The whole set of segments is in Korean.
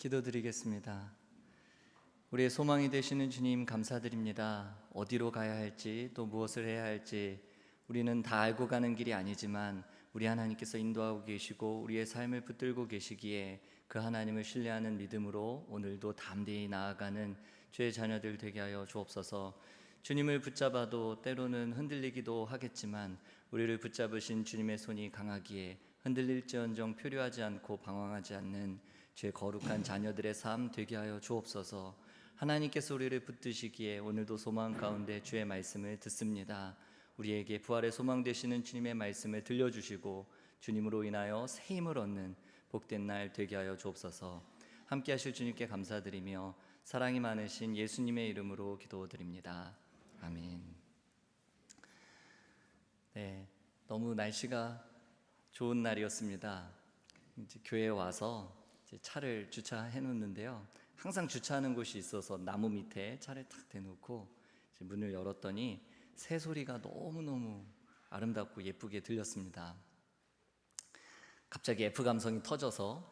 기도드리겠습니다. 우리의 소망이 되시는 주님 감사드립니다. 어디로 가야 할지 또 무엇을 해야 할지 우리는 다 알고 가는 길이 아니지만 우리 하나님께서 인도하고 계시고 우리의 삶을 붙들고 계시기에 그 하나님을 신뢰하는 믿음으로 오늘도 담대히 나아가는 주의 자녀들 되게 하여 주옵소서. 주님을 붙잡아도 때로는 흔들리기도 하겠지만 우리를 붙잡으신 주님의 손이 강하기에 흔들릴지언정 표류하지 않고 방황하지 않는 주의 거룩한 자녀들의 삶 되게 하여 주옵소서. 하나님께서 우리를 붙드시기에 오늘도 소망 가운데 주의 말씀을 듣습니다. 우리에게 부활의 소망 되시는 주님의 말씀을 들려주시고 주님으로 인하여 새 힘을 얻는 복된 날 되게 하여 주옵소서. 함께 하실 주님께 감사드리며 사랑이 많으신 예수님의 이름으로 기도드립니다. 아멘. 네, 너무 날씨가 좋은 날이었습니다. 이제 교회에 와서 이제 차를 주차해 놓는데요. 항상 주차하는 곳이 있어서 나무 밑에 차를 탁 대놓고 이제 문을 열었더니 새 소리가 너무너무 아름답고 예쁘게 들렸습니다. 갑자기 F 감성이 터져서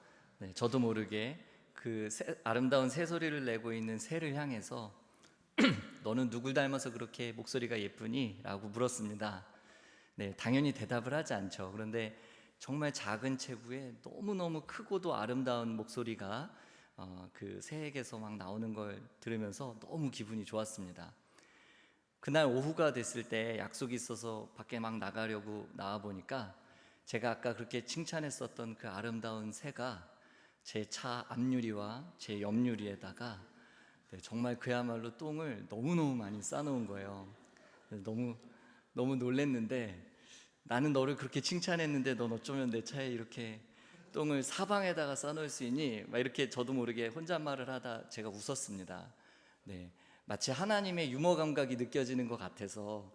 저도 모르게 그 아름다운 새 소리를 내고 있는 새를 향해서 너는 누굴 닮아서 그렇게 목소리가 예쁘니? 라고 물었습니다. 당연히 대답을 하지 않죠. 그런데 정말 작은 체구에 너무너무 크고도 아름다운 목소리가 그 새에게서 막 나오는 걸 들으면서 너무 기분이 좋았습니다. 그날 오후가 됐을 때 약속이 있어서 밖에 막 나가려고 나와보니까 제가 아까 그렇게 칭찬했었던 그 아름다운 새가 제 차 앞유리와 제 옆유리에다가 정말 그야말로 똥을 너무너무 많이 싸놓은 거예요. 너무 놀랬는데, 나는 너를 그렇게 칭찬했는데 넌 어쩌면 내 차에 이렇게 똥을 사방에다가 싸놓을 수 있니? 막 이렇게 저도 모르게 혼잣말을 하다 제가 웃었습니다. 마치 하나님의 유머 감각이 느껴지는 것 같아서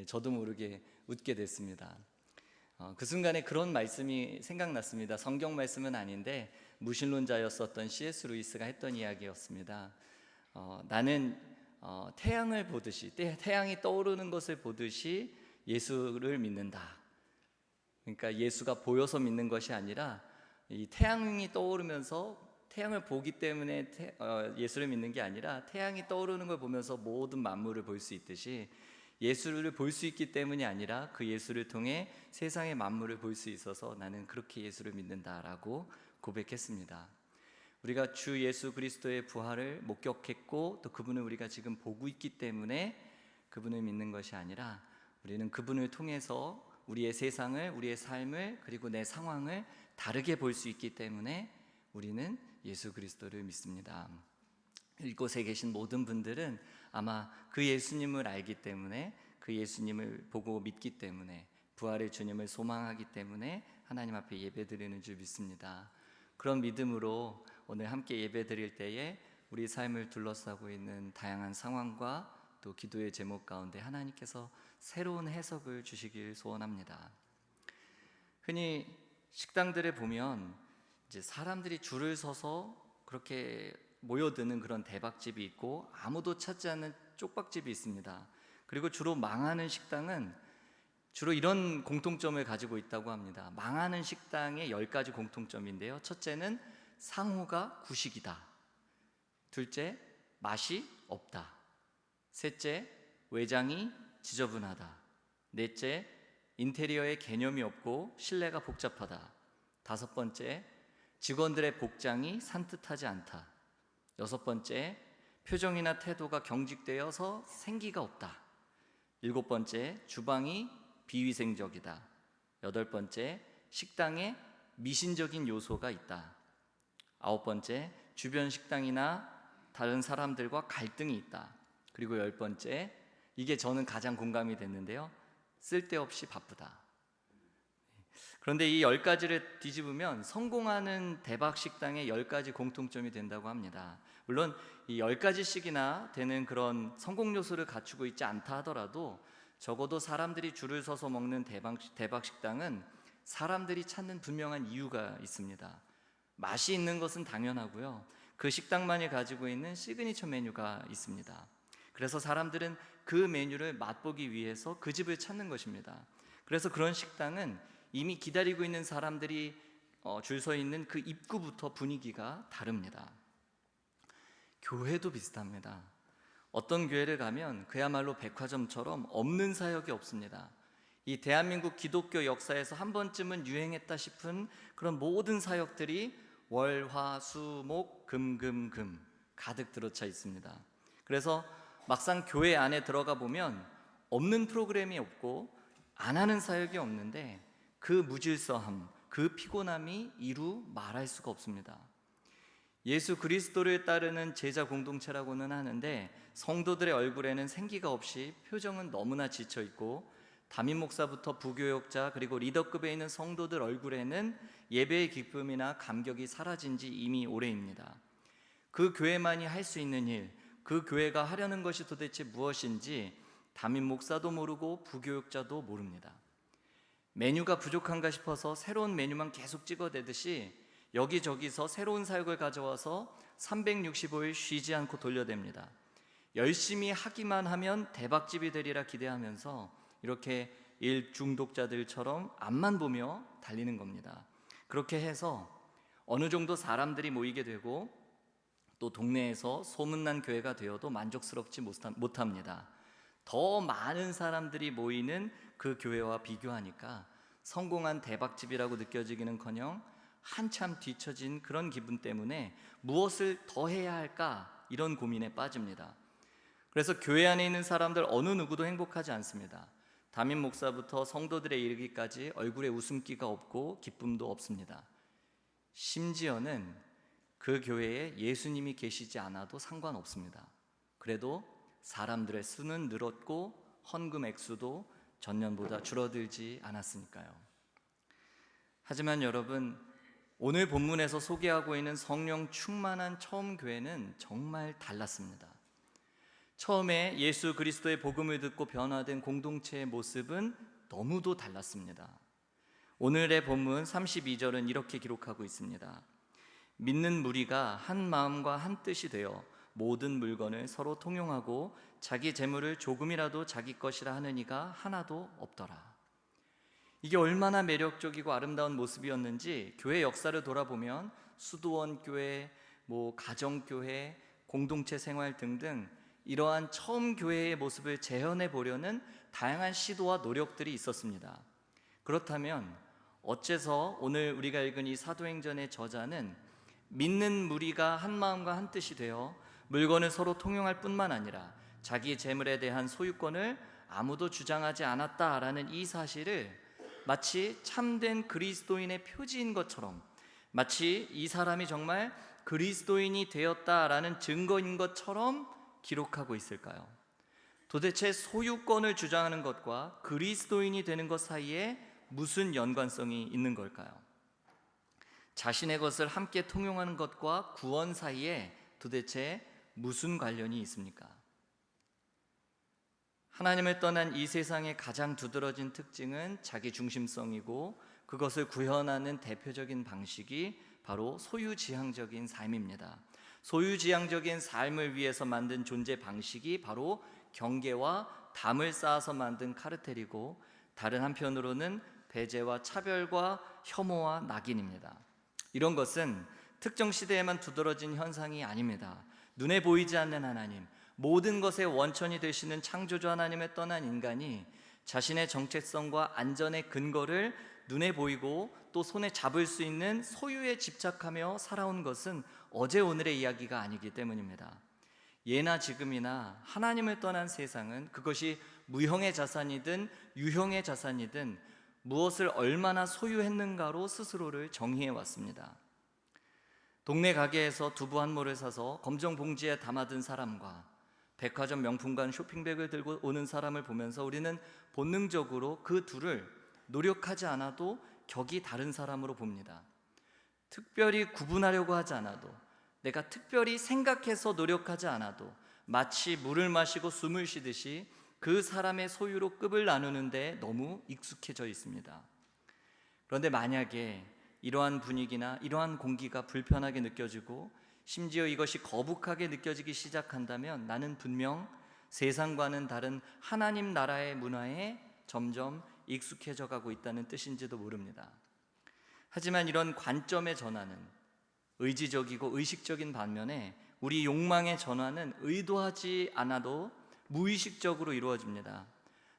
저도 모르게 웃게 됐습니다. 그 순간에 그런 말씀이 생각났습니다. 성경 말씀은 아닌데 무신론자였었던 C.S. 루이스가 했던 이야기였습니다. 나는 태양을 보듯이, 태양이 떠오르는 것을 보듯이 예수를 믿는다. 그러니까 예수가 보여서 믿는 것이 아니라 이 태양이 떠오르면서 태양을 보기 때문에 예수를 믿는 게 아니라 태양이 떠오르는 걸 보면서 모든 만물을 볼 수 있듯이 예수를 볼 수 있기 때문이 아니라 그 예수를 통해 세상의 만물을 볼 수 있어서 나는 그렇게 예수를 믿는다라고 고백했습니다. 우리가 주 예수 그리스도의 부활을 목격했고 또 그분을 우리가 지금 보고 있기 때문에 그분을 믿는 것이 아니라 우리는 그분을 통해서 우리의 세상을, 우리의 삶을, 그리고 내 상황을 다르게 볼 수 있기 때문에 우리는 예수 그리스도를 믿습니다. 이곳에 계신 모든 분들은 아마 그 예수님을 알기 때문에, 그 예수님을 보고 믿기 때문에, 부활의 주님을 소망하기 때문에 하나님 앞에 예배드리는 줄 믿습니다. 그런 믿음으로 오늘 함께 예배드릴 때에 우리 삶을 둘러싸고 있는 다양한 상황과 또 기도의 제목 가운데 하나님께서 새로운 해석을 주시길 소원합니다. 흔히 식당들에 보면 이제 사람들이 줄을 서서 그렇게 모여드는 그런 대박집이 있고 아무도 찾지 않는 쪽박집이 있습니다. 그리고 주로 망하는 식당은 주로 이런 공통점을 가지고 있다고 합니다. 망하는 식당의 10가지 공통점인데요. 첫째는 상호가 구식이다. 둘째, 맛이 없다. 셋째, 외장이 지저분하다. 넷째, 인테리어에 개념이 없고 실내가 복잡하다. 다섯 번째, 직원들의 복장이 산뜻하지 않다. 여섯 번째, 표정이나 태도가 경직되어서 생기가 없다. 일곱 번째, 주방이 비위생적이다. 여덟 번째, 식당에 미신적인 요소가 있다. 아홉 번째, 주변 식당이나 다른 사람들과 갈등이 있다. 그리고 열 번째, 이게 저는 가장 공감이 됐는데요, 쓸데없이 바쁘다. 그런데 이 10가지를 뒤집으면 성공하는 대박 식당의 10가지 공통점이 된다고 합니다. 물론 이 10가지씩이나 되는 그런 성공 요소를 갖추고 있지 않다 하더라도 적어도 사람들이 줄을 서서 먹는 대박 식당은 사람들이 찾는 분명한 이유가 있습니다. 맛이 있는 것은 당연하고요, 그 식당만이 가지고 있는 시그니처 메뉴가 있습니다. 그래서 사람들은 그 메뉴를 맛보기 위해서 그 집을 찾는 것입니다. 그래서 그런 식당은 이미 기다리고 있는 사람들이 줄 서 있는 그 입구부터 분위기가 다릅니다. 교회도 비슷합니다. 어떤 교회를 가면 그야말로 백화점처럼 없는 사역이 없습니다. 이 대한민국 기독교 역사에서 한 번쯤은 유행했다 싶은 그런 모든 사역들이 월, 화, 수, 목, 금, 금, 금 가득 들어차 있습니다. 그래서 막상 교회 안에 들어가 보면 없는 프로그램이 없고 안 하는 사역이 없는데 그 무질서함, 그 피곤함이 이루 말할 수가 없습니다. 예수 그리스도를 따르는 제자 공동체라고는 하는데 성도들의 얼굴에는 생기가 없이 표정은 너무나 지쳐 있고, 담임 목사부터 부교역자 그리고 리더급에 있는 성도들 얼굴에는 예배의 기쁨이나 감격이 사라진 지 이미 오래입니다. 그 교회만이 할 수 있는 일, 그 교회가 하려는 것이 도대체 무엇인지 담임 목사도 모르고 부교역자도 모릅니다. 메뉴가 부족한가 싶어서 새로운 메뉴만 계속 찍어대듯이 여기저기서 새로운 사역을 가져와서 365일 쉬지 않고 돌려댑니다. 열심히 하기만 하면 대박집이 되리라 기대하면서 이렇게 일 중독자들처럼 앞만 보며 달리는 겁니다. 그렇게 해서 어느 정도 사람들이 모이게 되고 또 동네에서 소문난 교회가 되어도 만족스럽지 못합니다. 더 많은 사람들이 모이는 그 교회와 비교하니까 성공한 대박집이라고 느껴지기는커녕 한참 뒤처진 그런 기분 때문에 무엇을 더 해야 할까 이런 고민에 빠집니다. 그래서 교회 안에 있는 사람들 어느 누구도 행복하지 않습니다. 담임 목사부터 성도들에 이르기까지 얼굴에 웃음기가 없고 기쁨도 없습니다. 심지어는 그 교회에 예수님이 계시지 않아도 상관없습니다. 그래도 사람들의 수는 늘었고 헌금 액수도 전년보다 줄어들지 않았으니까요. 하지만 여러분, 오늘 본문에서 소개하고 있는 성령 충만한 처음 교회는 정말 달랐습니다. 처음에 예수 그리스도의 복음을 듣고 변화된 공동체의 모습은 너무도 달랐습니다. 오늘의 본문 32절은 이렇게 기록하고 있습니다. 믿는 무리가 한 마음과 한 뜻이 되어 모든 물건을 서로 통용하고 자기 재물을 조금이라도 자기 것이라 하는 이가 하나도 없더라. 이게 얼마나 매력적이고 아름다운 모습이었는지 교회 역사를 돌아보면 수도원 교회, 가정교회, 공동체 생활 등등 이러한 처음 교회의 모습을 재현해 보려는 다양한 시도와 노력들이 있었습니다. 그렇다면 어째서 오늘 우리가 읽은 이 사도행전의 저자는 믿는 무리가 한 마음과 한 뜻이 되어 물건을 서로 통용할 뿐만 아니라 자기 재물에 대한 소유권을 아무도 주장하지 않았다라는 이 사실을 마치 참된 그리스도인의 표지인 것처럼, 마치 이 사람이 정말 그리스도인이 되었다라는 증거인 것처럼 기록하고 있을까요? 도대체 소유권을 주장하는 것과 그리스도인이 되는 것 사이에 무슨 연관성이 있는 걸까요? 자신의 것을 함께 통용하는 것과 구원 사이에 도대체 무슨 관련이 있습니까? 하나님을 떠난 이 세상의 가장 두드러진 특징은 자기 중심성이고, 그것을 구현하는 대표적인 방식이 바로 소유지향적인 삶입니다. 소유지향적인 삶을 위해서 만든 존재 방식이 바로 경계와 담을 쌓아서 만든 카르텔이고, 다른 한편으로는 배제와 차별과 혐오와 낙인입니다. 이런 것은 특정 시대에만 두드러진 현상이 아닙니다. 눈에 보이지 않는 하나님, 모든 것의 원천이 되시는 창조주 하나님을 떠난 인간이 자신의 정체성과 안전의 근거를 눈에 보이고 또 손에 잡을 수 있는 소유에 집착하며 살아온 것은 어제 오늘의 이야기가 아니기 때문입니다. 예나 지금이나 하나님을 떠난 세상은 그것이 무형의 자산이든 유형의 자산이든 무엇을 얼마나 소유했는가로 스스로를 정의해 왔습니다. 동네 가게에서 두부 한 모를 사서 검정 봉지에 담아둔 사람과 백화점 명품관 쇼핑백을 들고 오는 사람을 보면서 우리는 본능적으로 그 둘을 노력하지 않아도 격이 다른 사람으로 봅니다. 특별히 구분하려고 하지 않아도, 내가 특별히 생각해서 노력하지 않아도 마치 물을 마시고 숨을 쉬듯이 그 사람의 소유로 급을 나누는 데 너무 익숙해져 있습니다. 그런데 만약에 이러한 분위기나 이러한 공기가 불편하게 느껴지고 심지어 이것이 거북하게 느껴지기 시작한다면 나는 분명 세상과는 다른 하나님 나라의 문화에 점점 익숙해져 가고 있다는 뜻인지도 모릅니다. 하지만 이런 관점의 전환은 의지적이고 의식적인 반면에 우리 욕망의 전환은 의도하지 않아도 무의식적으로 이루어집니다.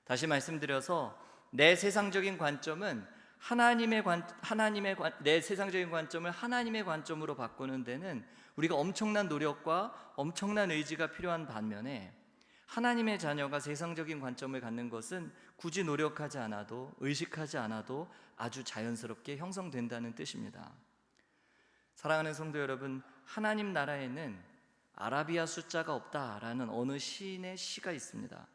다시 말씀드려서 내 세상적인 관점을 하나님의 관점으로 바꾸는 데는 우리가 엄청난 노력과 엄청난 의지가 필요한 반면에, 하나님의 자녀가 세상적인 관점을 갖는 것은 굳이 노력하지 않아도, 의식하지 않아도 아주 자연스럽게 형성된다는 뜻입니다. 사랑하는 성도 여러분, 하나님 나라에는 아라비아 숫자가 없다라는 어느 시인의 시가 있습니다.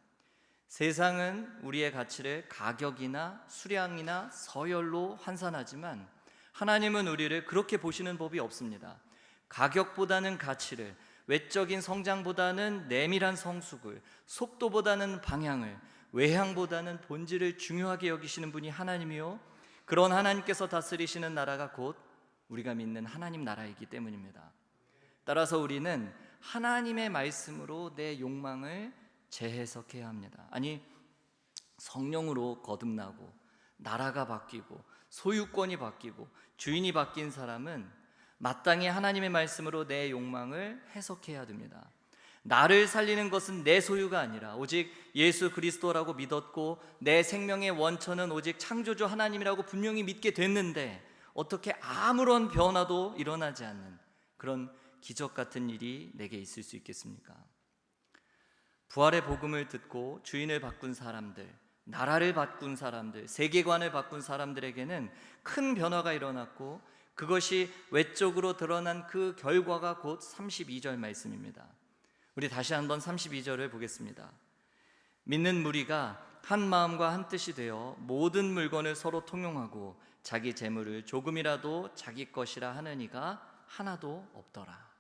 세상은 우리의 가치를 가격이나 수량이나 서열로 환산하지만 하나님은 우리를 그렇게 보시는 법이 없습니다. 가격보다는 가치를, 외적인 성장보다는 내밀한 성숙을, 속도보다는 방향을, 외향보다는 본질을 중요하게 여기시는 분이 하나님이요, 그런 하나님께서 다스리시는 나라가 곧 우리가 믿는 하나님 나라이기 때문입니다. 따라서 우리는 하나님의 말씀으로 내 욕망을 재해석해야 합니다. 아니, 성령으로 거듭나고 나라가 바뀌고 소유권이 바뀌고 주인이 바뀐 사람은 마땅히 하나님의 말씀으로 내 욕망을 해석해야 됩니다. 나를 살리는 것은 내 소유가 아니라 오직 예수 그리스도라고 믿었고, 내 생명의 원천은 오직 창조주 하나님이라고 분명히 믿게 됐는데 어떻게 아무런 변화도 일어나지 않는 그런 기적 같은 일이 내게 있을 수 있겠습니까? 부활의 복음을 듣고 주인을 바꾼 사람들, 나라를 바꾼 사람들, 세계관을 바꾼 사람들에게는 큰 변화가 일어났고, 그것이 외적으로 드러난 그 결과가 곧 32절 말씀입니다. 우리 다시 한번 32절을 보겠습니다. 믿는 무리가 한 마음과 한 뜻이 되어 모든 물건을 서로 통용하고 자기 재물을 조금이라도 자기 것이라 하는 이가 하나도 없더라.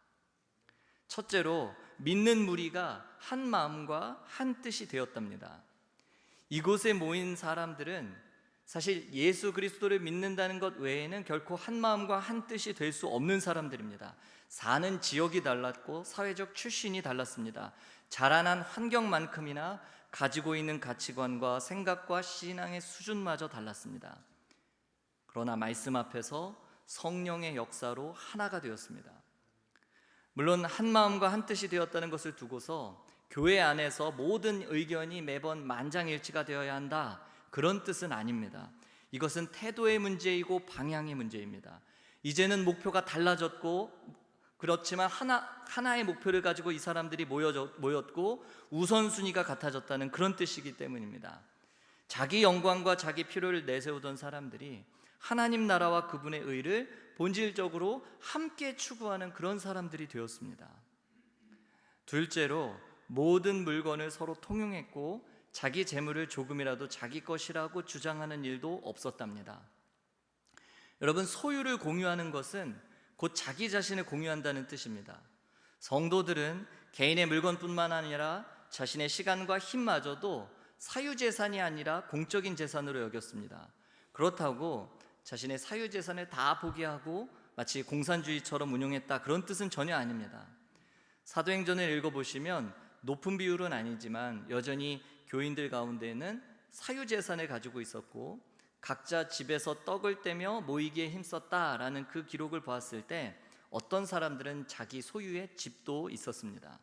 첫째로, 믿는 무리가 한 마음과 한 뜻이 되었답니다. 이곳에 모인 사람들은 사실 예수 그리스도를 믿는다는 것 외에는 결코 한 마음과 한 뜻이 될 수 없는 사람들입니다. 사는 지역이 달랐고 사회적 출신이 달랐습니다. 자라난 환경만큼이나 가지고 있는 가치관과 생각과 신앙의 수준마저 달랐습니다. 그러나 말씀 앞에서 성령의 역사로 하나가 되었습니다. 물론 한 마음과 한 뜻이 되었다는 것을 두고서 교회 안에서 모든 의견이 매번 만장일치가 되어야 한다, 그런 뜻은 아닙니다. 이것은 태도의 문제이고 방향의 문제입니다. 이제는 목표가 달라졌고, 그렇지만 하나의 목표를 가지고 이 사람들이 모였고 우선순위가 같아졌다는 그런 뜻이기 때문입니다. 자기 영광과 자기 필요를 내세우던 사람들이 하나님 나라와 그분의 의를 본질적으로 함께 추구하는 그런 사람들이 되었습니다. 둘째로, 모든 물건을 서로 통용했고 자기 재물을 조금이라도 자기 것이라고 주장하는 일도 없었답니다. 여러분, 소유를 공유하는 것은 곧 자기 자신을 공유한다는 뜻입니다. 성도들은 개인의 물건뿐만 아니라 자신의 시간과 힘마저도 사유재산이 아니라 공적인 재산으로 여겼습니다. 그렇다고 자신의 사유재산을 다 포기하고 마치 공산주의처럼 운용했다, 그런 뜻은 전혀 아닙니다. 사도행전을 읽어보시면 높은 비율은 아니지만 여전히 교인들 가운데는 사유재산을 가지고 있었고 각자 집에서 떡을 떼며 모이기에 힘썼다라는 그 기록을 보았을 때 어떤 사람들은 자기 소유의 집도 있었습니다.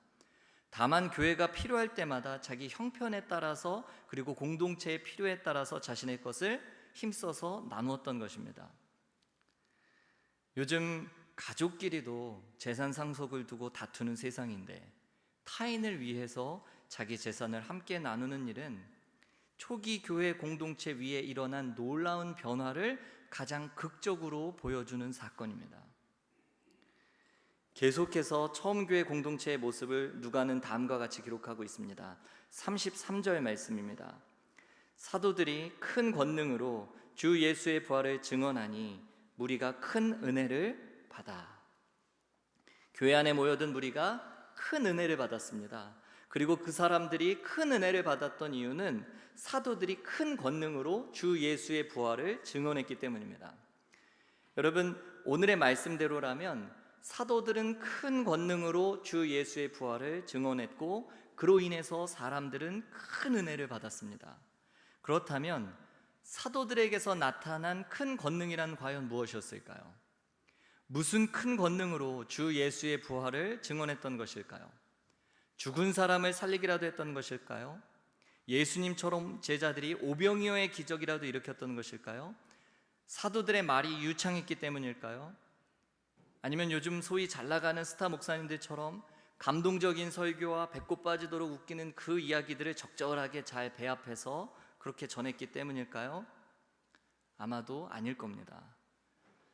다만 교회가 필요할 때마다 자기 형편에 따라서 그리고 공동체의 필요에 따라서 자신의 것을 힘써서 나누었던 것입니다. 요즘 가족끼리도 재산 상속을 두고 다투는 세상인데, 타인을 위해서 자기 재산을 함께 나누는 일은 초기 교회 공동체 위에 일어난 놀라운 변화를 가장 극적으로 보여주는 사건입니다. 계속해서 처음 교회 공동체의 모습을 누가는 다음과 같이 기록하고 있습니다. 33절 말씀입니다. 사도들이 큰 권능으로 주 예수의 부활을 증언하니 무리가 큰 은혜를 받아. 교회 안에 모여든 무리가 큰 은혜를 받았습니다. 그리고 그 사람들이 큰 은혜를 받았던 이유는 사도들이 큰 권능으로 주 예수의 부활을 증언했기 때문입니다. 여러분, 오늘의 말씀대로라면 사도들은 큰 권능으로 주 예수의 부활을 증언했고 그로 인해서 사람들은 큰 은혜를 받았습니다. 그렇다면 사도들에게서 나타난 큰 권능이란 과연 무엇이었을까요? 무슨 큰 권능으로 주 예수의 부활을 증언했던 것일까요? 죽은 사람을 살리기라도 했던 것일까요? 예수님처럼 제자들이 오병이어의 기적이라도 일으켰던 것일까요? 사도들의 말이 유창했기 때문일까요? 아니면 요즘 소위 잘나가는 스타 목사님들처럼 감동적인 설교와 배꼽 빠지도록 웃기는 그 이야기들을 적절하게 잘 배합해서 그렇게 전했기 때문일까요? 아마도 아닐 겁니다.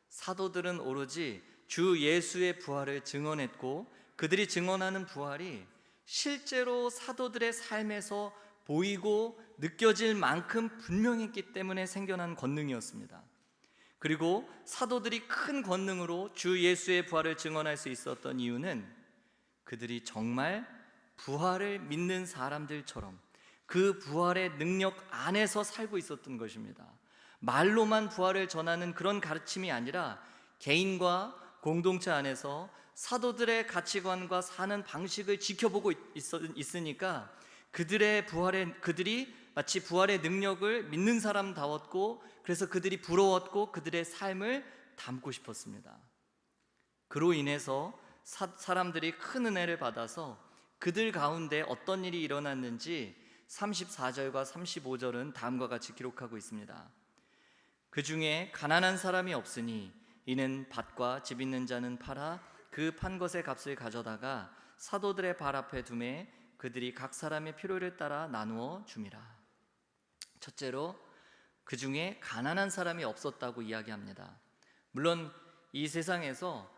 사도들은 오로지 주 예수의 부활을 증언했고, 그들이 증언하는 부활이 실제로 사도들의 삶에서 보이고 느껴질 만큼 분명했기 때문에 생겨난 권능이었습니다. 그리고 사도들이 큰 권능으로 주 예수의 부활을 증언할 수 있었던 이유는 그들이 정말 부활을 믿는 사람들처럼 그 부활의 능력 안에서 살고 있었던 것입니다. 말로만 부활을 전하는 그런 가르침이 아니라 개인과 공동체 안에서 사도들의 가치관과 사는 방식을 지켜보고 있으니까 그들이 마치 부활의 능력을 믿는 사람다웠고, 그래서 그들이 부러웠고 그들의 삶을 담고 싶었습니다. 그로 인해서 사람들이 큰 은혜를 받아서 그들 가운데 어떤 일이 일어났는지 34절과 35절은 다음과 같이 기록하고 있습니다. 그 중에 가난한 사람이 없으니 이는 밭과 집 있는 자는 팔아 그 판 것의 값을 가져다가 사도들의 발 앞에 두매 그들이 각 사람의 필요를 따라 나누어 줌이라. 첫째로 그 중에 가난한 사람이 없었다고 이야기합니다. 물론 이 세상에서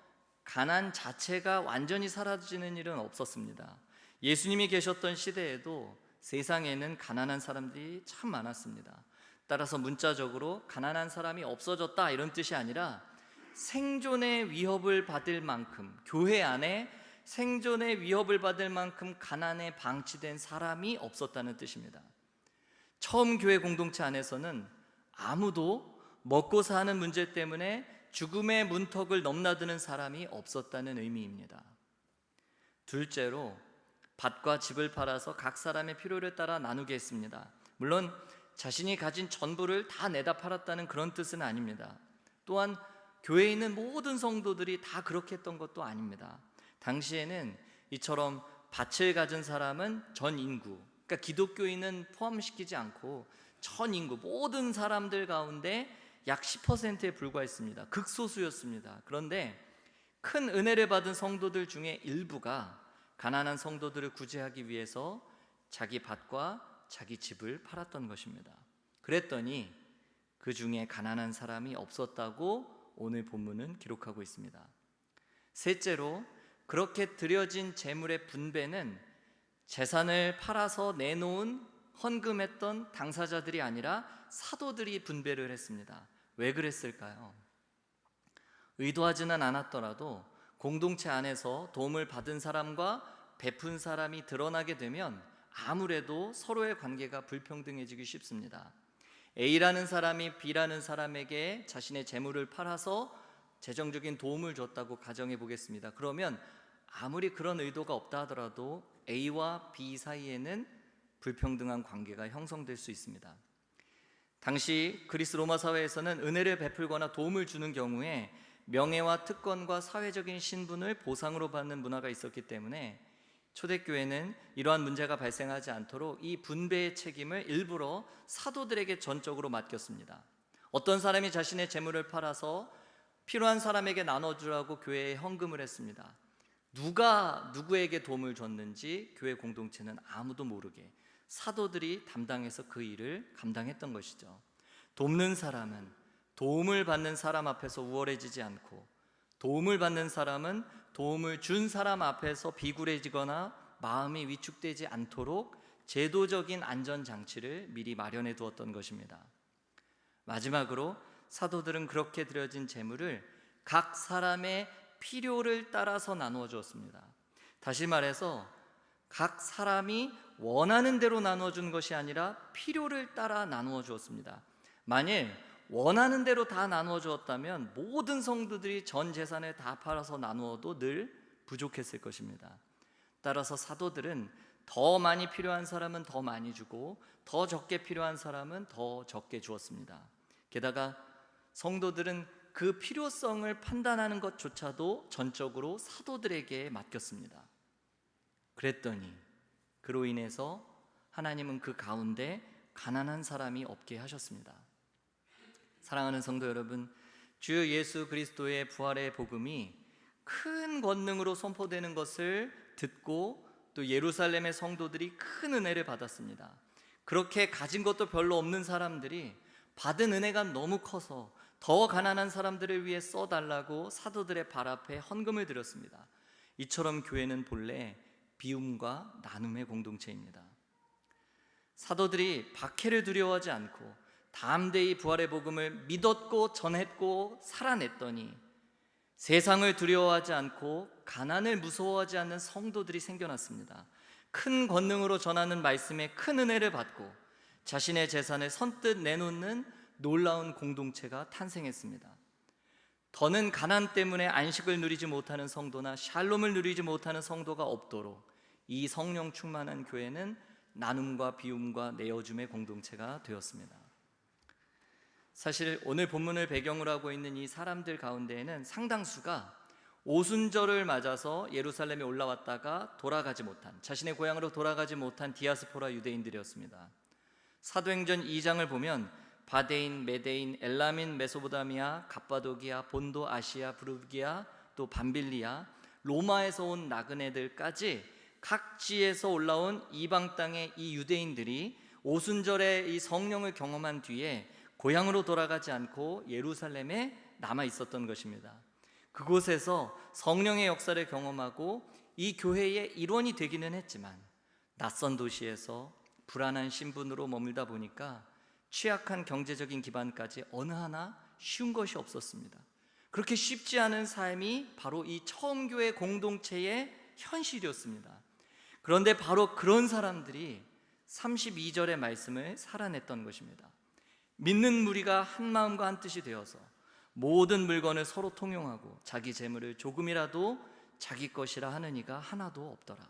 가난 자체가 완전히 사라지는 일은 없었습니다. 예수님이 계셨던 시대에도 세상에는 가난한 사람들이 참 많았습니다. 따라서 문자적으로 가난한 사람이 없어졌다 이런 뜻이 아니라 생존의 위협을 받을 만큼, 교회 안에 생존의 위협을 받을 만큼 가난에 방치된 사람이 없었다는 뜻입니다. 처음 교회 공동체 안에서는 아무도 먹고 사는 문제 때문에 죽음의 문턱을 넘나드는 사람이 없었다는 의미입니다. 둘째로 밭과 집을 팔아서 각 사람의 필요를 따라 나누게 했습니다. 물론 자신이 가진 전부를 다 내다 팔았다는 그런 뜻은 아닙니다. 또한 교회에 있는 모든 성도들이 다 그렇게 했던 것도 아닙니다. 당시에는 이처럼 밭을 가진 사람은 전 인구, 그러니까 기독교인은 포함시키지 않고 전 인구 모든 사람들 가운데 약 10%에 불과했습니다. 극소수였습니다. 그런데 큰 은혜를 받은 성도들 중에 일부가 가난한 성도들을 구제하기 위해서 자기 밭과 자기 집을 팔았던 것입니다. 그랬더니 그 중에 가난한 사람이 없었다고 오늘 본문은 기록하고 있습니다. 셋째로 그렇게 드려진 재물의 분배는 재산을 팔아서 내놓은 헌금했던 당사자들이 아니라 사도들이 분배를 했습니다. 왜 그랬을까요? 의도하지는 않았더라도 공동체 안에서 도움을 받은 사람과 베푼 사람이 드러나게 되면 아무래도 서로의 관계가 불평등해지기 쉽습니다. A라는 사람이 B라는 사람에게 자신의 재물을 팔아서 재정적인 도움을 줬다고 가정해 보겠습니다. 그러면 아무리 그런 의도가 없다 하더라도 A와 B 사이에는 불평등한 관계가 형성될 수 있습니다. 당시 그리스 로마 사회에서는 은혜를 베풀거나 도움을 주는 경우에 명예와 특권과 사회적인 신분을 보상으로 받는 문화가 있었기 때문에 초대교회는 이러한 문제가 발생하지 않도록 이 분배의 책임을 일부러 사도들에게 전적으로 맡겼습니다. 어떤 사람이 자신의 재물을 팔아서 필요한 사람에게 나눠주라고 교회에 헌금을 했습니다. 누가 누구에게 도움을 줬는지 교회 공동체는 아무도 모르게 사도들이 담당해서 그 일을 감당했던 것이죠. 돕는 사람은 도움을 받는 사람 앞에서 우월해지지 않고, 도움을 받는 사람은 도움을 준 사람 앞에서 비굴해지거나 마음이 위축되지 않도록 제도적인 안전장치를 미리 마련해 두었던 것입니다. 마지막으로 사도들은 그렇게 드려진 재물을 각 사람의 필요를 따라서 나누어 주었습니다. 다시 말해서 각 사람이 원하는 대로 나누어 준 것이 아니라 필요를 따라 나누어 주었습니다. 만일 원하는 대로 다 나누어 주었다면 모든 성도들이 전 재산을 다 팔아서 나누어도 늘 부족했을 것입니다. 따라서 사도들은 더 많이 필요한 사람은 더 많이 주고 더 적게 필요한 사람은 더 적게 주었습니다. 게다가 성도들은 그 필요성을 판단하는 것조차도 전적으로 사도들에게 맡겼습니다. 그랬더니 그로 인해서 하나님은 그 가운데 가난한 사람이 없게 하셨습니다. 사랑하는 성도 여러분, 주 예수 그리스도의 부활의 복음이 큰 권능으로 선포되는 것을 듣고 또 예루살렘의 성도들이 큰 은혜를 받았습니다. 그렇게 가진 것도 별로 없는 사람들이 받은 은혜가 너무 커서 더 가난한 사람들을 위해 써달라고 사도들의 발 앞에 헌금을 드렸습니다. 이처럼 교회는 본래 비움과 나눔의 공동체입니다. 사도들이 박해를 두려워하지 않고 담대히 부활의 복음을 믿었고 전했고 살아냈더니 세상을 두려워하지 않고 가난을 무서워하지 않는 성도들이 생겨났습니다. 큰 권능으로 전하는 말씀에 큰 은혜를 받고 자신의 재산을 선뜻 내놓는 놀라운 공동체가 탄생했습니다. 더는 가난 때문에 안식을 누리지 못하는 성도나 샬롬을 누리지 못하는 성도가 없도록 이 성령 충만한 교회는 나눔과 비움과 내어줌의 공동체가 되었습니다. 사실 오늘 본문을 배경으로 하고 있는 이 사람들 가운데에는 상당수가 오순절을 맞아서 예루살렘에 올라왔다가 돌아가지 못한, 자신의 고향으로 돌아가지 못한 디아스포라 유대인들이었습니다. 사도행전 2장을 보면 바데인, 메데인, 엘라민, 메소포타미아, 갑바도기아, 본도, 아시아, 부르기아, 또 밤빌리아, 로마에서 온 나그네들까지 각지에서 올라온 이방 땅의 이 유대인들이 오순절에 이 성령을 경험한 뒤에 고향으로 돌아가지 않고 예루살렘에 남아 있었던 것입니다. 그곳에서 성령의 역사를 경험하고 이 교회의 일원이 되기는 했지만 낯선 도시에서 불안한 신분으로 머물다 보니까 취약한 경제적인 기반까지 어느 하나 쉬운 것이 없었습니다. 그렇게 쉽지 않은 삶이 바로 이 처음 교회 공동체의 현실이었습니다. 그런데 바로 그런 사람들이 32절의 말씀을 살아냈던 것입니다. 믿는 무리가 한 마음과 한 뜻이 되어서 모든 물건을 서로 통용하고 자기 재물을 조금이라도 자기 것이라 하는 이가 하나도 없더라.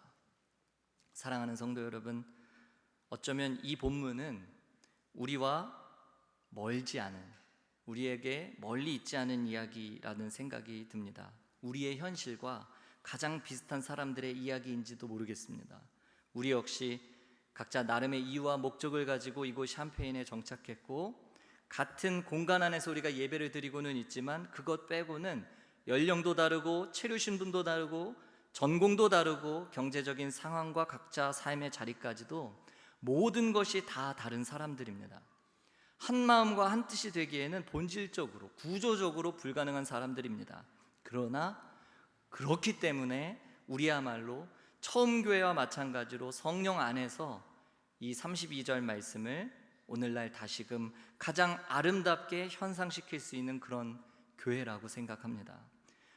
사랑하는 성도 여러분, 어쩌면 이 본문은 우리와 멀지 않은, 우리에게 멀리 있지 않은 이야기라는 생각이 듭니다. 우리의 현실과 가장 비슷한 사람들의 이야기인지도 모르겠습니다. 우리 역시 각자 나름의 이유와 목적을 가지고 이곳 샴페인에 정착했고 같은 공간 안에서 우리가 예배를 드리고는 있지만 그것 빼고는 연령도 다르고 체류 신분도 다르고 전공도 다르고 경제적인 상황과 각자 삶의 자리까지도 모든 것이 다 다른 사람들입니다. 한 마음과 한 뜻이 되기에는 본질적으로 구조적으로 불가능한 사람들입니다. 그러나 그렇기 때문에 우리야말로 처음 교회와 마찬가지로 성령 안에서 이 32절 말씀을 오늘날 다시금 가장 아름답게 현상시킬 수 있는 그런 교회라고 생각합니다.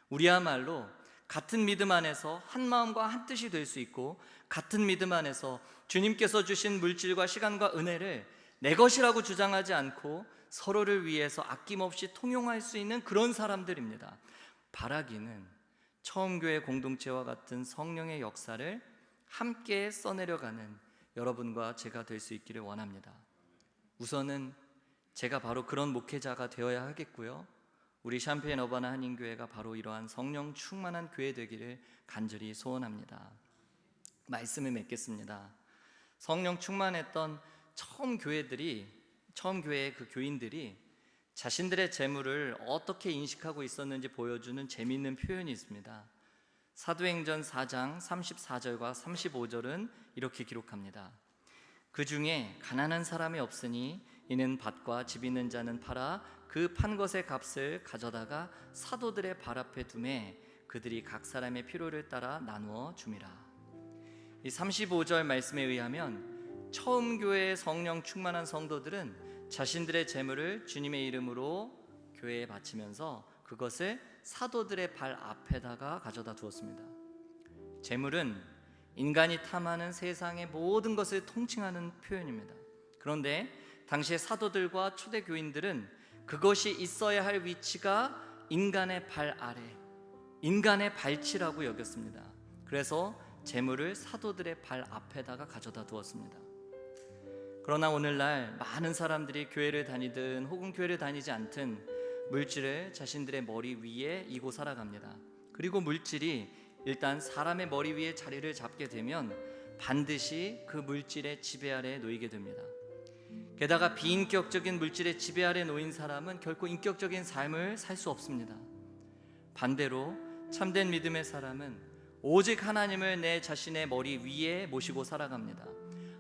우리야말로 같은 믿음 안에서 한 마음과 한 뜻이 될 수 있고 같은 믿음 안에서 주님께서 주신 물질과 시간과 은혜를 내 것이라고 주장하지 않고 서로를 위해서 아낌없이 통용할 수 있는 그런 사람들입니다. 바라기는 처음 교회 공동체와 같은 성령의 역사를 함께 써내려가는 여러분과 제가 될 수 있기를 원합니다. 우선은 제가 바로 그런 목회자가 되어야 하겠고요, 우리 샴페인 어바나 한인교회가 바로 이러한 성령 충만한 교회 되기를 간절히 소원합니다. 말씀을 맺겠습니다. 성령 충만했던 처음 교회의 그 교인들이 자신들의 재물을 어떻게 인식하고 있었는지 보여주는 재미있는 표현이 있습니다. 사도행전 4장 34절과 35절은 이렇게 기록합니다. 그 중에 가난한 사람이 없으니 이는 밭과 집 있는 자는 팔아 그 판 것의 값을 가져다가 사도들의 발 앞에 두매 그들이 각 사람의 필요를 따라 나누어 줌이라. 이 35절 말씀에 의하면 처음 교회의 성령 충만한 성도들은 자신들의 재물을 주님의 이름으로 교회에 바치면서 그것을 사도들의 발 앞에다가 가져다 두었습니다. 재물은 인간이 탐하는 세상의 모든 것을 통칭하는 표현입니다. 그런데 당시의 사도들과 초대 교인들은 그것이 있어야 할 위치가 인간의 발 아래, 인간의 발치라고 여겼습니다. 그래서 재물을 사도들의 발 앞에다가 가져다 두었습니다. 그러나 오늘날 많은 사람들이 교회를 다니든 혹은 교회를 다니지 않든 물질을 자신들의 머리 위에 이고 살아갑니다. 그리고 물질이 일단 사람의 머리 위에 자리를 잡게 되면 반드시 그 물질의 지배 아래에 놓이게 됩니다. 게다가 비인격적인 물질의 지배 아래 놓인 사람은 결코 인격적인 삶을 살 수 없습니다. 반대로 참된 믿음의 사람은 오직 하나님을 내 자신의 머리 위에 모시고 살아갑니다.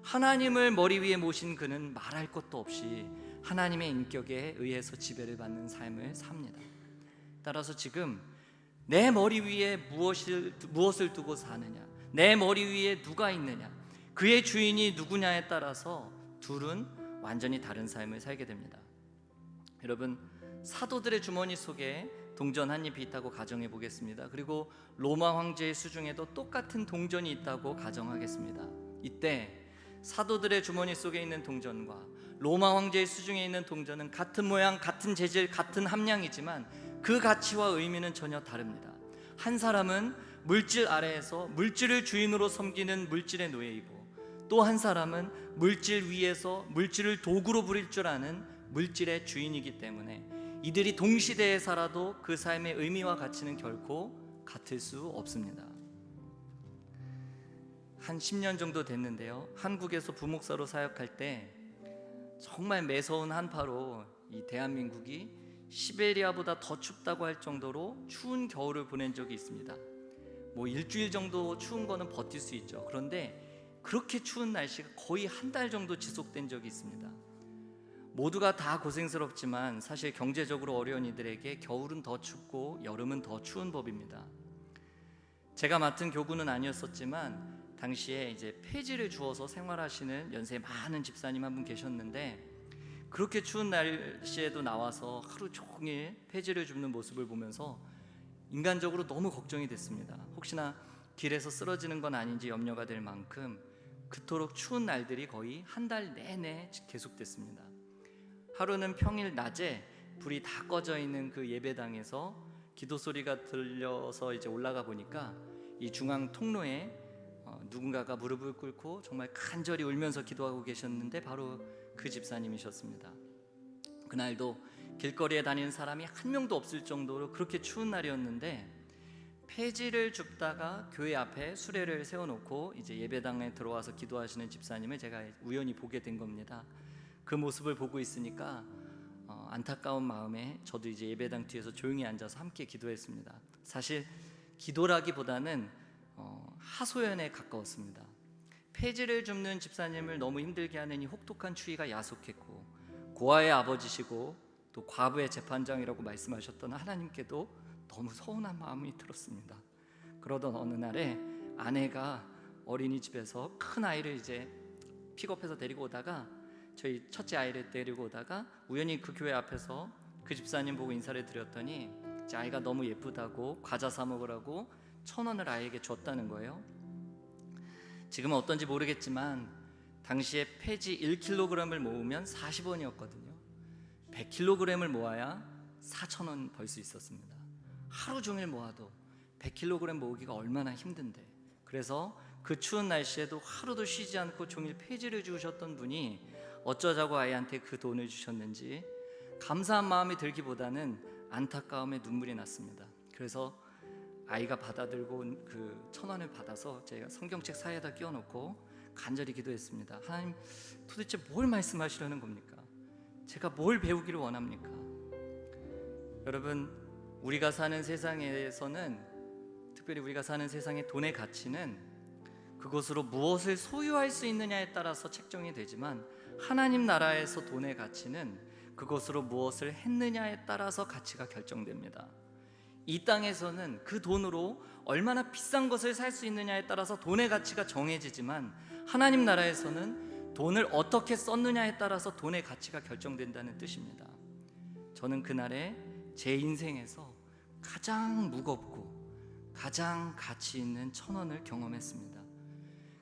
하나님을 머리 위에 모신 그는 말할 것도 없이 하나님의 인격에 의해서 지배를 받는 삶을 삽니다. 따라서 지금 내 머리 위에 무엇을 두고 사느냐, 내 머리 위에 누가 있느냐, 그의 주인이 누구냐에 따라서 둘은 완전히 다른 삶을 살게 됩니다. 여러분, 사도들의 주머니 속에 동전 한 입이 있다고 가정해 보겠습니다. 그리고 로마 황제의 수중에도 똑같은 동전이 있다고 가정하겠습니다. 이때 사도들의 주머니 속에 있는 동전과 로마 황제의 수중에 있는 동전은 같은 모양, 같은 재질, 같은 함량이지만 그 가치와 의미는 전혀 다릅니다. 한 사람은 물질 아래에서 물질을 주인으로 섬기는 물질의 노예이고, 또 한 사람은 물질 위에서 물질을 도구로 부릴 줄 아는 물질의 주인이기 때문에 이들이 동시대에 살아도 그 삶의 의미와 가치는 결코 같을 수 없습니다. 한 10년 정도 됐는데요, 한국에서 부목사로 사역할 때 정말 매서운 한파로 이 대한민국이 시베리아보다 더 춥다고 할 정도로 추운 겨울을 보낸 적이 있습니다. 뭐 일주일 정도 추운 거는 버틸 수 있죠. 그런데 그렇게 추운 날씨가 거의 한 달 정도 지속된 적이 있습니다. 모두가 다 고생스럽지만 사실 경제적으로 어려운 이들에게 겨울은 더 춥고 여름은 더 추운 법입니다. 제가 맡은 교구는 아니었었지만 당시에 이제 폐지를 주어서 생활하시는 연세 많은 집사님 한 분 계셨는데, 그렇게 추운 날씨에도 나와서 하루 종일 폐지를 줍는 모습을 보면서 인간적으로 너무 걱정이 됐습니다. 혹시나 길에서 쓰러지는 건 아닌지 염려가 될 만큼 그토록 추운 날들이 거의 한 달 내내 계속됐습니다. 하루는 평일 낮에 불이 다 꺼져 있는 그 예배당에서 기도 소리가 들려서 이제 올라가 보니까 이 중앙 통로에 누군가가 무릎을 꿇고 정말 간절히 울면서 기도하고 계셨는데 바로 그 집사님이셨습니다. 그날도 길거리에 다니는 사람이 한 명도 없을 정도로 그렇게 추운 날이었는데, 폐지를 줍다가 교회 앞에 수레를 세워놓고 이제 예배당에 들어와서 기도하시는 집사님을 제가 우연히 보게 된 겁니다. 그 모습을 보고 있으니까 안타까운 마음에 저도 이제 예배당 뒤에서 조용히 앉아서 함께 기도했습니다. 사실 기도라기보다는 하소연에 가까웠습니다. 폐지를 줍는 집사님을 너무 힘들게 하는 이 혹독한 추위가 야속했고, 고아의 아버지시고 또 과부의 재판장이라고 말씀하셨던 하나님께도 너무 서운한 마음이 들었습니다. 그러던 어느 날에 아내가 어린이집에서 큰 아이를 이제 픽업해서 데리고 오다가, 저희 첫째 아이를 데리고 오다가 우연히 그 교회 앞에서 그 집사님 보고 인사를 드렸더니 이제 아이가 너무 예쁘다고 과자 사 먹으라고 1,000원을 아이에게 줬다는 거예요. 지금은 어떤지 모르겠지만 당시에 폐지 1kg을 모으면 40원이었거든요. 100kg을 모아야 4,000원 벌 수 있었습니다. 하루 종일 모아도 100kg 모으기가 얼마나 힘든데, 그래서 그 추운 날씨에도 하루도 쉬지 않고 종일 폐지를 주셨던 분이 어쩌자고 아이한테 그 돈을 주셨는지 감사한 마음이 들기보다는 안타까움에 눈물이 났습니다. 그래서 아이가 받아들고 온 그 1,000원을 받아서 제가 성경책 사이에다 끼워놓고 간절히 기도했습니다. 하나님, 도대체 뭘 말씀하시려는 겁니까? 제가 뭘 배우기를 원합니까? 여러분, 우리가 사는 세상에서는, 특별히 우리가 사는 세상의 돈의 가치는 그것으로 무엇을 소유할 수 있느냐에 따라서 책정이 되지만, 하나님 나라에서 돈의 가치는 그것으로 무엇을 했느냐에 따라서 가치가 결정됩니다. 이 땅에서는 그 돈으로 얼마나 비싼 것을 살 수 있느냐에 따라서 돈의 가치가 정해지지만, 하나님 나라에서는 돈을 어떻게 썼느냐에 따라서 돈의 가치가 결정된다는 뜻입니다. 저는 그날에 제 인생에서 가장 무겁고 가장 가치 있는 1,000원을 경험했습니다.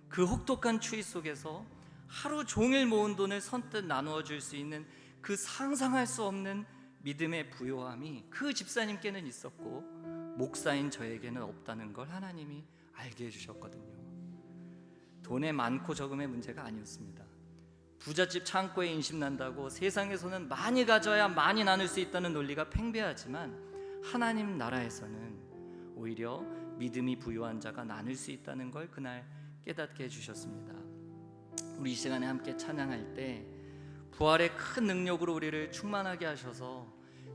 그 혹독한 추위 속에서 하루 종일 모은 돈을 선뜻 나누어 줄 수 있는 그 상상할 수 없는 믿음의 부요함이 그 집사님께는 있었고 목사인 저에게는 없다는 걸 하나님이 알게 해주셨거든요. 돈의 많고 적음의 문제가 아니었습니다. 부잣집 창고에 인심난다고 세상에서는 많이 가져야 많이 나눌 수 있다는 논리가 팽배하지만 하나님 나라에서는 오히려 믿음이 부유한 자가 나눌 수 있다는 걸 그날 깨닫게 해주셨습니다. 우리 이 시간에 함께 찬양할 때 부활의 큰 능력으로 우리를 충만하게 하셔서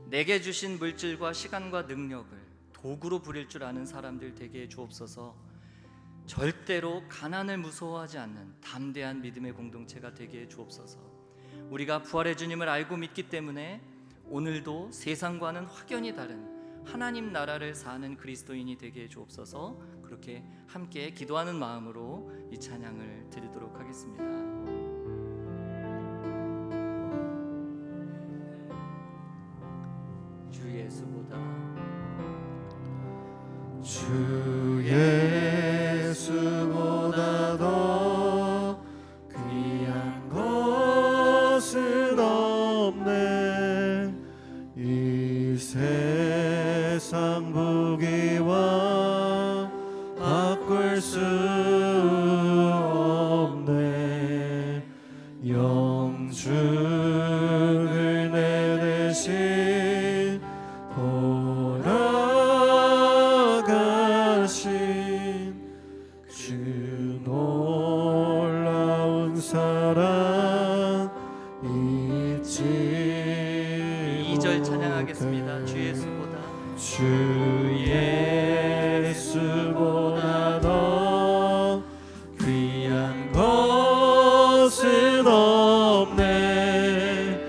내게 주신 물질과 시간과 능력을 도구로 부릴 줄 아는 사람들 되게 해 주옵소서. 절대로 가난을 무서워하지 않는 담대한 믿음의 공동체가 되게 해 주옵소서. 우리가 부활의 주님을 알고 믿기 때문에 오늘도 세상과는 확연히 다른 하나님 나라를 사는 그리스도인이 되게 해 주옵소서. 그렇게 함께 기도하는 마음으로 이 찬양을 드리도록 하겠습니다. 주 예수보다 주 예수보다 더 귀한 것은 없네. 이 세상 부귀와 바꿀 수 없네. 영주를 내 대신 돌아가신 주 놀라운 사랑 잊지 2절 찬양하겠습니다. 주 예수보다 주 예수보다 더 귀한 것은 없네.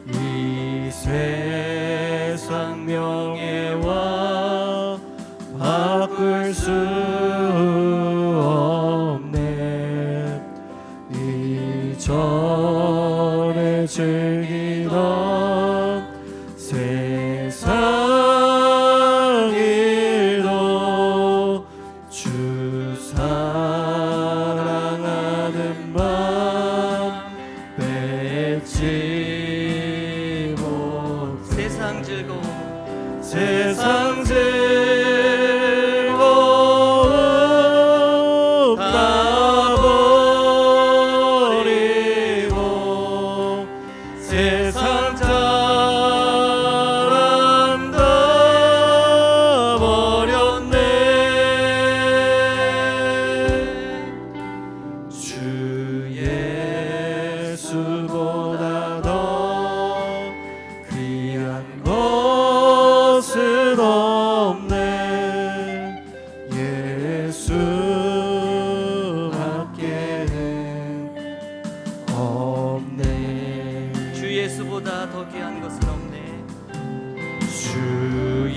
이 세상 명예와 바꿀 수 없네. 이전에 즐기던 세상 일도 주 사랑하는 맘 뺏지 못해. 세상 즐거움 세상 즐거움 다 버리고 세상 자랑 다 버렸네. 주 예수보다 더 귀한 것은 없네. 예수밖에는 없네. 주 예수보다 더 귀한 것은 없네. 주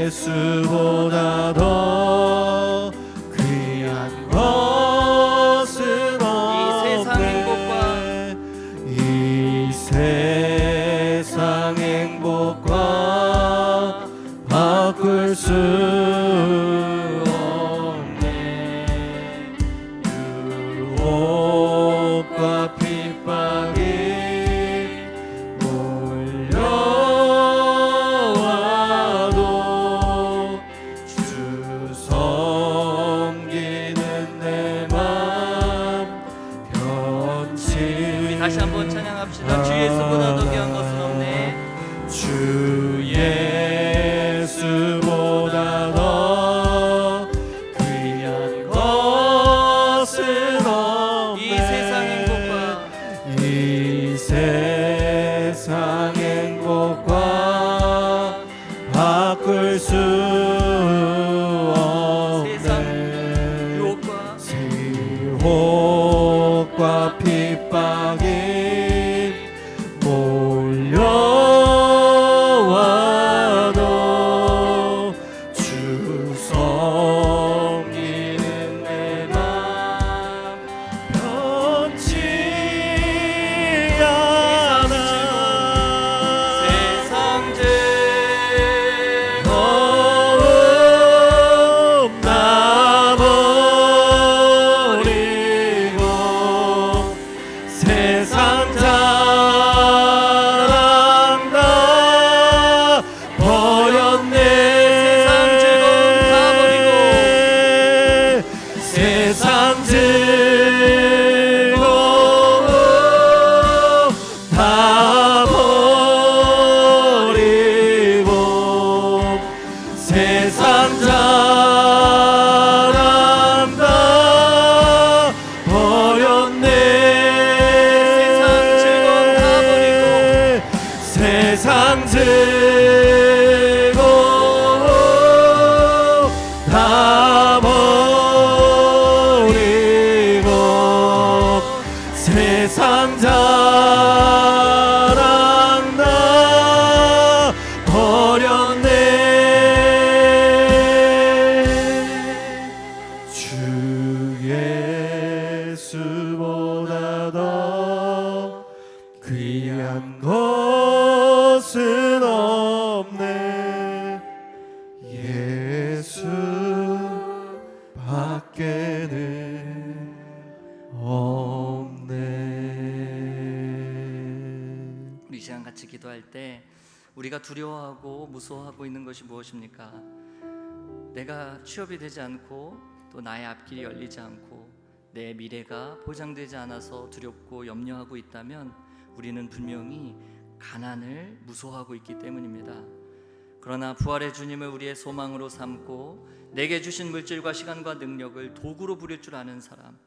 예수보다 더 귀한 것은 없네. 이 세상 행복과 바꿀 수 없네. 유혹과 핍박이 몰려와도 주 섬기는 내 맘 변치. 다시 한번 찬양합시다. 주 예수보다 더 귀한 것은 없네. 주 예수보다 더 귀한 것은 없네. 이 세상 행복과 이 세상 행복과 바꿀 수 없네. 유혹과 유혹과 핍박이 몰려와도 주 섬기는 내 맘 변치 않아. 세상 즐거움 다 버리고 세상 자랑다 버렸네. 주 예수보다 더 귀한 것은 없네. 예수 밖에는 없네. 우리 이 시간 같이 기도할 때 우리가 두려워하고 무서워하고 있는 것이 무엇입니까? 내가 취업이 되지 않고 또 나의 앞길이 열리지 않고 내 미래가 보장되지 않아서 두렵고 염려하고 있다면 우리는 분명히 가난을 무서워하고 있기 때문입니다. 그러나 부활의 주님을 우리의 소망으로 삼고 내게 주신 물질과 시간과 능력을 도구로 부릴 줄 아는 사람,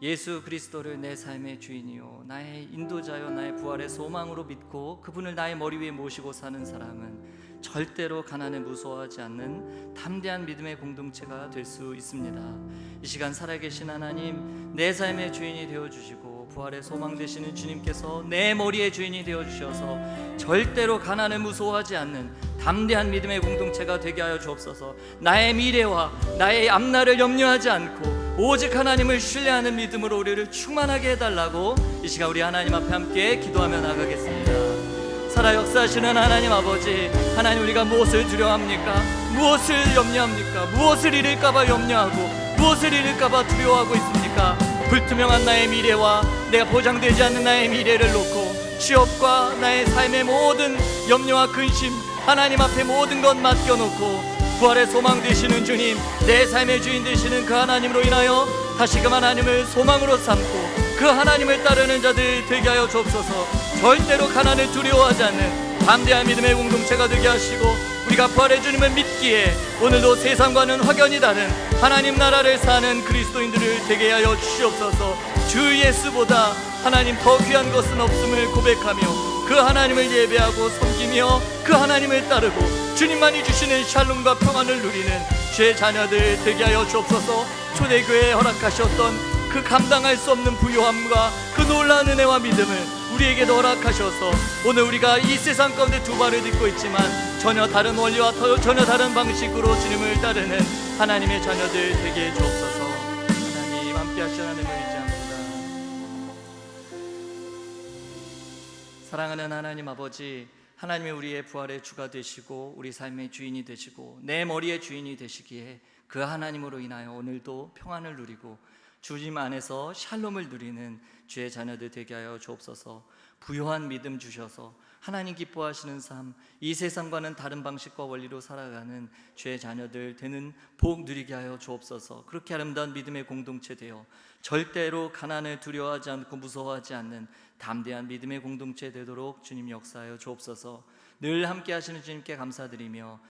예수 그리스도를 내 삶의 주인이요 나의 인도자요 나의 부활의 소망으로 믿고 그분을 나의 머리 위에 모시고 사는 사람은 절대로 가난을 무서워하지 않는 담대한 믿음의 공동체가 될 수 있습니다. 이 시간 살아계신 하나님, 내 삶의 주인이 되어주시고 부활의 소망 되시는 주님께서 내 머리의 주인이 되어주셔서 절대로 가난을 무서워하지 않는 담대한 믿음의 공동체가 되게 하여 주옵소서. 나의 미래와 나의 앞날을 염려하지 않고 오직 하나님을 신뢰하는 믿음으로 우리를 충만하게 해달라고 이 시간 우리 하나님 앞에 함께 기도하며 나가겠습니다. 살아 역사하시는 하나님 아버지, 하나님 우리가 무엇을 두려워합니까? 무엇을 염려합니까? 무엇을 잃을까봐 염려하고 무엇을 잃을까봐 두려워하고 있습니까? 불투명한 나의 미래와 내가 보장되지 않는 나의 미래를 놓고 취업과 나의 삶의 모든 염려와 근심, 하나님 앞에 모든 것 맡겨놓고 부활의 소망 되시는 주님, 내 삶의 주인 되시는 그 하나님으로 인하여 다시금 하나님을 소망으로 삼고 그 하나님을 따르는 자들 되게 하여 주옵소서. 절대로 가난을 두려워하지 않는 담대한 믿음의 공동체가 되게 하시고 우리가 부활의 주님을 믿기에 오늘도 세상과는 확연히 다른 하나님 나라를 사는 그리스도인들을 되게 하여 주시옵소서. 주 예수보다 하나님 더 귀한 것은 없음을 고백하며 그 하나님을 예배하고 섬기며 그 하나님을 따르고 주님만이 주시는 샬롬과 평안을 누리는 주의 자녀들 되게 하여 주옵소서. 초대교회에 허락하셨던 그 감당할 수 없는 부요함과 그 놀라운 은혜와 믿음을 우리에게도 허락하셔서 오늘 우리가 이 세상 가운데 두 발을 딛고 있지만 전혀 다른 원리와 전혀 다른 방식으로 주님을 따르는 하나님의 자녀들 되게 해 주옵소서. 하나님 함께 하시는 하나님을 의지합니다. 사랑하는 하나님 아버지, 하나님이 우리의 부활의 주가 되시고 우리 삶의 주인이 되시고 내 머리의 주인이 되시기에 그 하나님으로 인하여 오늘도 평안을 누리고 주님 안에서 샬롬을 누리는 주의 자녀들 되게 하여 주옵소서. 부요한 믿음 주셔서 하나님 기뻐하시는 삶, 이 세상과는 다른 방식과 원리로 살아가는 주의 자녀들 되는 복 누리게 하여 주옵소서. 그렇게 아름다운 믿음의 공동체 되어 절대로 가난을 두려워하지 않고 무서워하지 않는 담대한 믿음의 공동체 되도록 주님 역사하여 주옵소서. 늘 함께 하시는 주님께 감사드리며